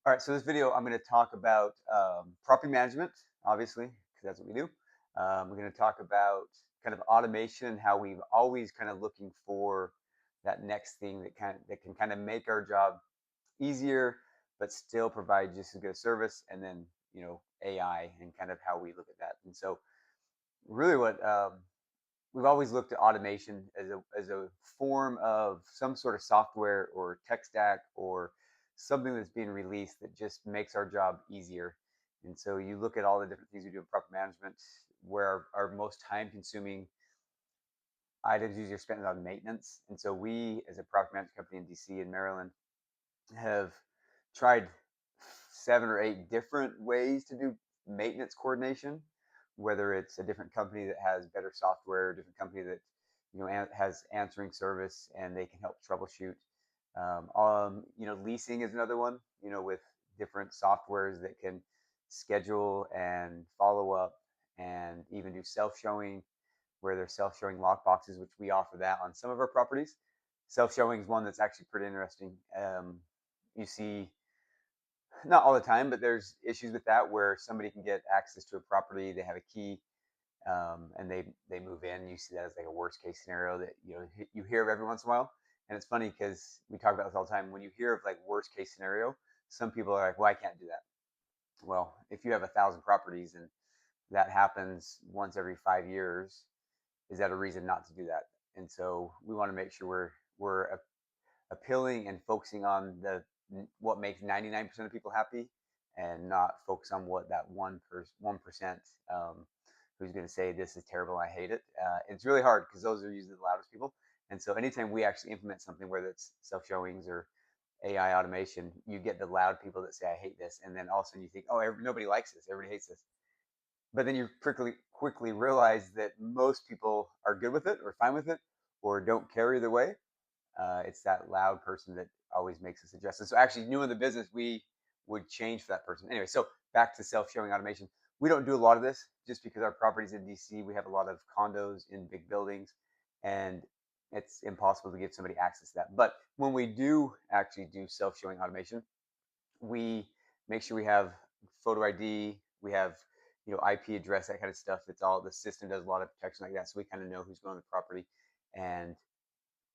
All right, so this video I'm going to talk about property management, obviously, because that's what we do. We're going to talk about kind of automation and how we've always kind of looking for that next thing that can kind of make our job easier, but still provide just as good a service. And then AI and kind of how we look at that. And so really, what we've always looked at automation as a form of some sort of software or tech stack or something that's being released that just makes our job easier. And so you look at all the different things we do in property management, where our most time consuming items usually are spent on maintenance. And so we, as a property management company in DC and Maryland, have tried 7 or 8 different ways to do maintenance coordination, whether it's a different company that has better software, a different company that has answering service and they can help troubleshoot. Leasing is another one. With different softwares that can schedule and follow up, and even do self-showing, where there's self-showing lock boxes, which we offer that on some of our properties. Self-showing is one that's actually pretty interesting. You see, not all the time, but there's issues with that where somebody can get access to a property, they have a key, and they move in. You see that as like a worst case scenario that you hear of every once in a while. And it's funny because we talk about this all the time. When you hear of like worst case scenario, some people are like, "Well, I can't do that." Well, if you have 1,000 properties and that happens once every 5 years, is that a reason not to do that? And so we want to make sure we're appealing and focusing on the what makes 99% of people happy, and not focus on what that 1% who's going to say this is terrible, I hate it. It's really hard because those are usually the loudest people. And so anytime we actually implement something, whether it's self showings or AI automation, you get the loud people that say I hate this, and then all of a sudden you think, oh, nobody likes this, everybody hates this. But then you quickly realize that most people are good with it or fine with it or don't care either way. It's that loud person that always makes a suggestion. So actually, new in the business, we would change for that person. Anyway, so back to self-showing automation. We don't do a lot of this just because our properties in DC, we have a lot of condos in big buildings, and it's impossible to give somebody access to that. But when we do actually do self-showing automation, we make sure we have photo ID, we have IP address, that kind of stuff. It's all, the system does a lot of protection like that, so we kind of know who's going on the property, and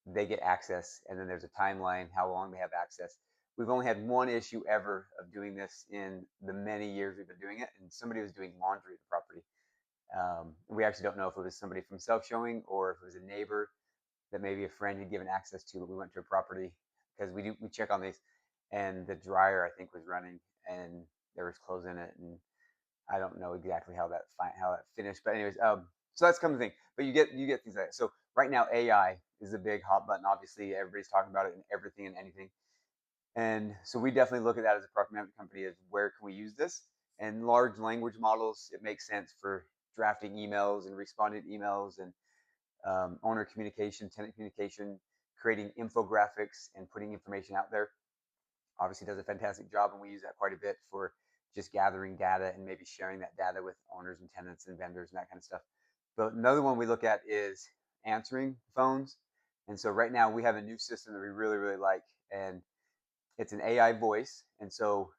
they get access, and then there's a timeline how long they have access. We've only had one issue ever of doing this in the many years we've been doing it, and somebody was doing laundry at the property. We actually don't know if it was somebody from self-showing or if it was a neighbor that maybe a friend had given access to, but we went to a property because we check on these, and the dryer I think was running and there was clothes in it, and I don't know exactly how that finished, but anyways, so that's kind of the thing. But you get things like that. So right now, AI is a big hot button. Obviously, everybody's talking about it in everything and anything. And so we definitely look at that as a property management company, as where can we use this? And large language models, it makes sense for drafting emails and responding to emails, and owner communication, tenant communication, creating infographics and putting information out there. Obviously does a fantastic job, and we use that quite a bit for just gathering data and maybe sharing that data with owners and tenants and vendors and that kind of stuff. But another one we look at is answering phones. And so right now we have a new system that we really, really like, and it's an AI voice. And so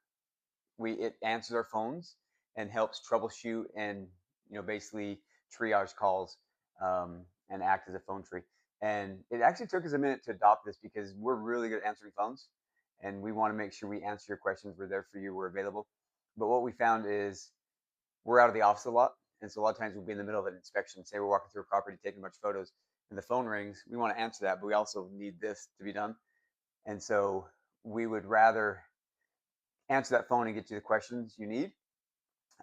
it answers our phones and helps troubleshoot and basically triage calls, and act as a phone tree. And it actually took us a minute to adopt this because we're really good at answering phones, and we want to make sure we answer your questions. We're there for you. We're available. But what we found is we're out of the office a lot, and so a lot of times we'll be in the middle of an inspection. Say we're walking through a property, taking a bunch of photos, and the phone rings. We want to answer that, but we also need this to be done. And so we would rather answer that phone and get you the questions you need.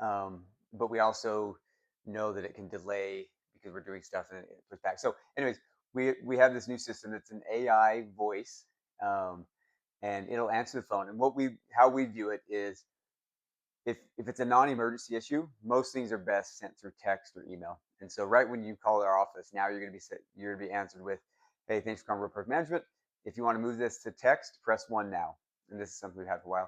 But we also know that it can delay because we're doing stuff and it puts back. So, anyways, we have this new system that's an AI voice, and it'll answer the phone. And how we view it is, if it's a non-emergency issue, most things are best sent through text or email. And so, right when you call our office, now you're going to be answered with, "Hey, thanks for calling Real Perfect Management. If you want to move this to text, press 1 now." And this is something we've had for a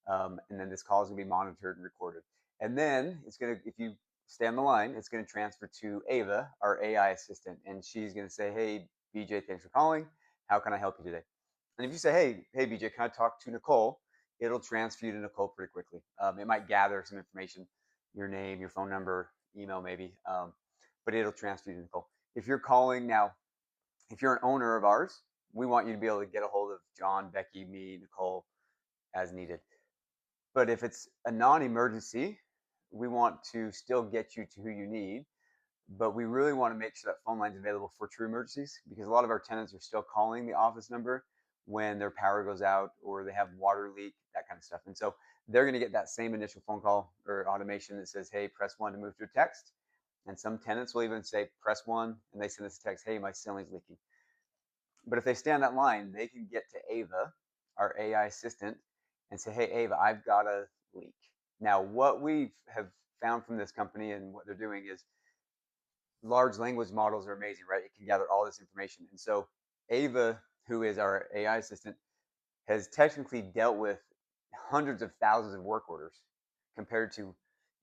while. And then this call is going to be monitored and recorded. And then if you stay on the line, it's going to transfer to Ava, our AI assistant, and she's going to say, "Hey, BJ, thanks for calling. How can I help you today?" And if you say, "Hey, BJ, can I talk to Nicole?" it'll transfer you to Nicole pretty quickly. It might gather some information, your name, your phone number, email maybe, but it'll transfer you to Nicole. If you're calling now, if you're an owner of ours, we want you to be able to get a hold of John, Becky, me, Nicole as needed. But if it's a non-emergency, we want to still get you to who you need, but we really want to make sure that phone line's available for true emergencies, because a lot of our tenants are still calling the office number when their power goes out or they have water leak, that kind of stuff. And so they're going to get that same initial phone call or automation that says, hey, press 1 to move to a text. And some tenants will even say, press 1, and they send us a text, hey, my ceiling's leaking. But if they stay on that line, they can get to Ava, our AI assistant, and say, hey, Ava, I've got a leak. Now, what we have found from this company and what they're doing is large language models are amazing, right? It can gather all this information. And so Ava, who is our AI assistant, has technically dealt with hundreds of thousands of work orders compared to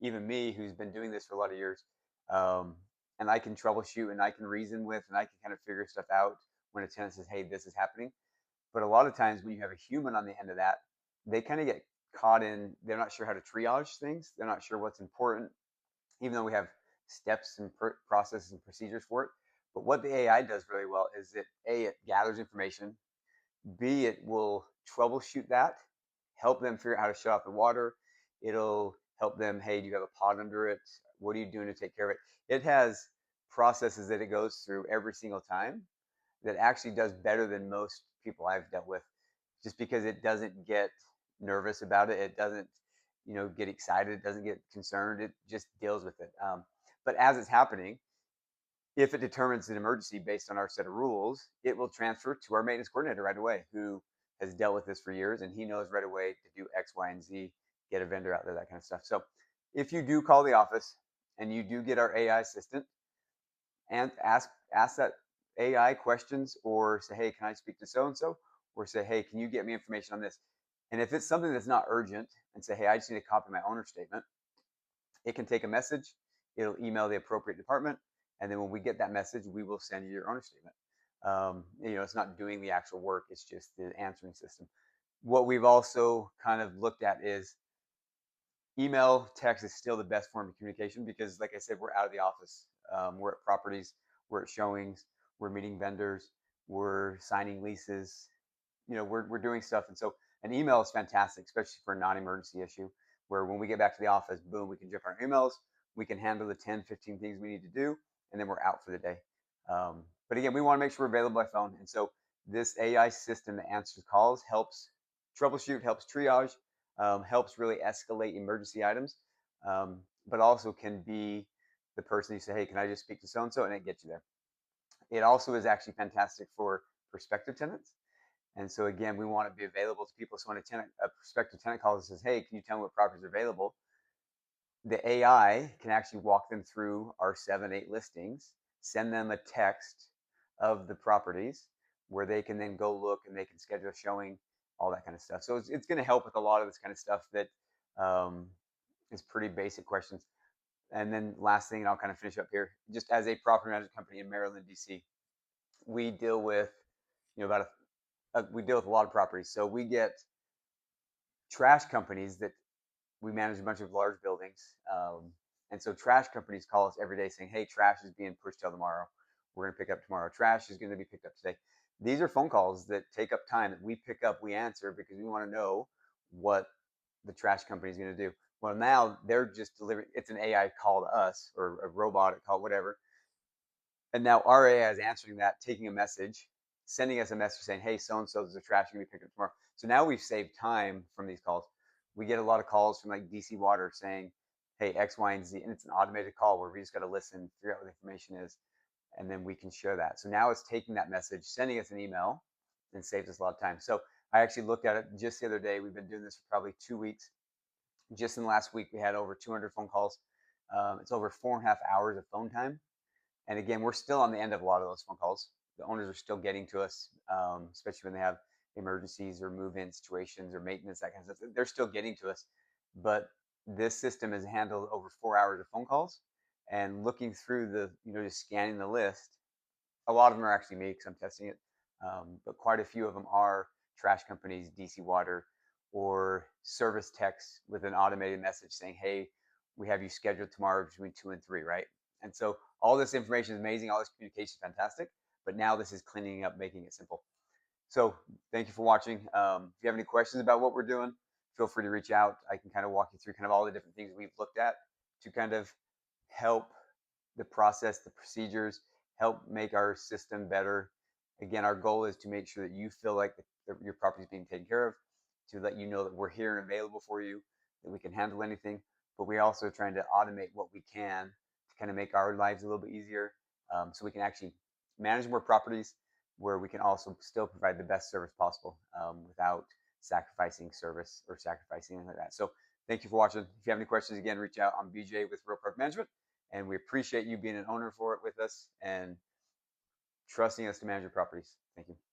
even me, who's been doing this for a lot of years. And I can troubleshoot and I can reason with and I can kind of figure stuff out when a tenant says, hey, this is happening. But a lot of times when you have a human on the end of that, they kind of get caught in, they're not sure how to triage things. They're not sure what's important, even though we have steps and processes and procedures for it. But what the AI does really well is that A, it gathers information, B, it will troubleshoot that, help them figure out how to shut off the water. It'll help them, hey, do you have a pot under it? What are you doing to take care of it? It has processes that it goes through every single time that actually does better than most people I've dealt with, just because it doesn't get nervous about it. It doesn't, get excited. It doesn't get concerned. It just deals with it. But as it's happening, if it determines an emergency based on our set of rules, it will transfer to our maintenance coordinator right away, who has dealt with this for years, and he knows right away to do X, Y, and Z, get a vendor out there, that kind of stuff. So if you do call the office and you do get our AI assistant and ask that AI questions, or say, hey, can I speak to so and so? Or say, hey, can you get me information on this? And if it's something that's not urgent, and say, hey, I just need a copy of my owner statement, it can take a message, it'll email the appropriate department, and then when we get that message, we will send you your owner statement. It's not doing the actual work, it's just the answering system. What we've also kind of looked at is email, text is still the best form of communication, because, like I said, we're out of the office. We're at properties, we're at showings, we're meeting vendors, we're signing leases. We're doing stuff, and so an email is fantastic, especially for a non-emergency issue, where when we get back to the office, boom, we can jump our emails, we can handle the 10, 15 things we need to do, and then we're out for the day. But again, we want to make sure we're available by phone, and so this AI system that answers calls helps troubleshoot, helps triage, helps really escalate emergency items, but also can be the person you say, hey, can I just speak to so-and-so, and it gets you there. It also is actually fantastic for prospective tenants. And so again, we want to be available to people. So when a prospective tenant calls and says, hey, can you tell me what properties are available? The AI can actually walk them through our 7, 8 listings, send them a text of the properties where they can then go look and they can schedule a showing, all that kind of stuff. So it's going to help with a lot of this kind of stuff that is pretty basic questions. And then last thing, and I'll kind of finish up here, just as a property management company in Maryland, DC, we deal with, we deal with a lot of properties. So we get trash companies that we manage a bunch of large buildings. And so trash companies call us every day saying, hey, trash is being pushed till tomorrow. We're going to pick up tomorrow. Trash is going to be picked up today. These are phone calls that take up time that we pick up, we answer, because we want to know what the trash company is going to do. Well, now they're just delivering. It's an AI call to us, or a robotic call, whatever. And now our AI is answering that, taking a message, sending us a message saying, hey, so-and-so, there's a trash going to be picked up tomorrow. So now we've saved time from these calls. We get a lot of calls from like DC Water saying, hey, X, Y, and Z. And it's an automated call where we just got to listen, figure out what the information is, and then we can share that. So now it's taking that message, sending us an email, and saves us a lot of time. So I actually looked at it just the other day. We've been doing this for probably 2 weeks. Just in the last week, we had over 200 phone calls. It's over 4.5 hours of phone time. And again, we're still on the end of a lot of those phone calls. The owners are still getting to us, especially when they have emergencies or move-in situations or maintenance, that kind of stuff. They're still getting to us. But this system has handled over 4 hours of phone calls, and looking through the, just scanning the list. A lot of them are actually me because I'm testing it, but quite a few of them are trash companies, DC Water, or service text with an automated message saying, hey, we have you scheduled tomorrow between 2 and 3, right? And so all this information is amazing. All this communication is fantastic. But now this is cleaning up, making it simple. So thank you for watching. If you have any questions about what we're doing, feel free to reach out. I can kind of walk you through kind of all the different things we've looked at to kind of help the process, the procedures, help make our system better. Again, our goal is to make sure that you feel like your property is being taken care of, to let you know that we're here and available for you, that we can handle anything. But we're also trying to automate what we can to kind of make our lives a little bit easier, so we can actually manage more properties where we can also still provide the best service possible, without sacrificing service or sacrificing anything like that. So thank you for watching. If you have any questions, again, reach out. I'm BJ with Real Park Management, and we appreciate you being an owner for it with us and trusting us to manage your properties. Thank you.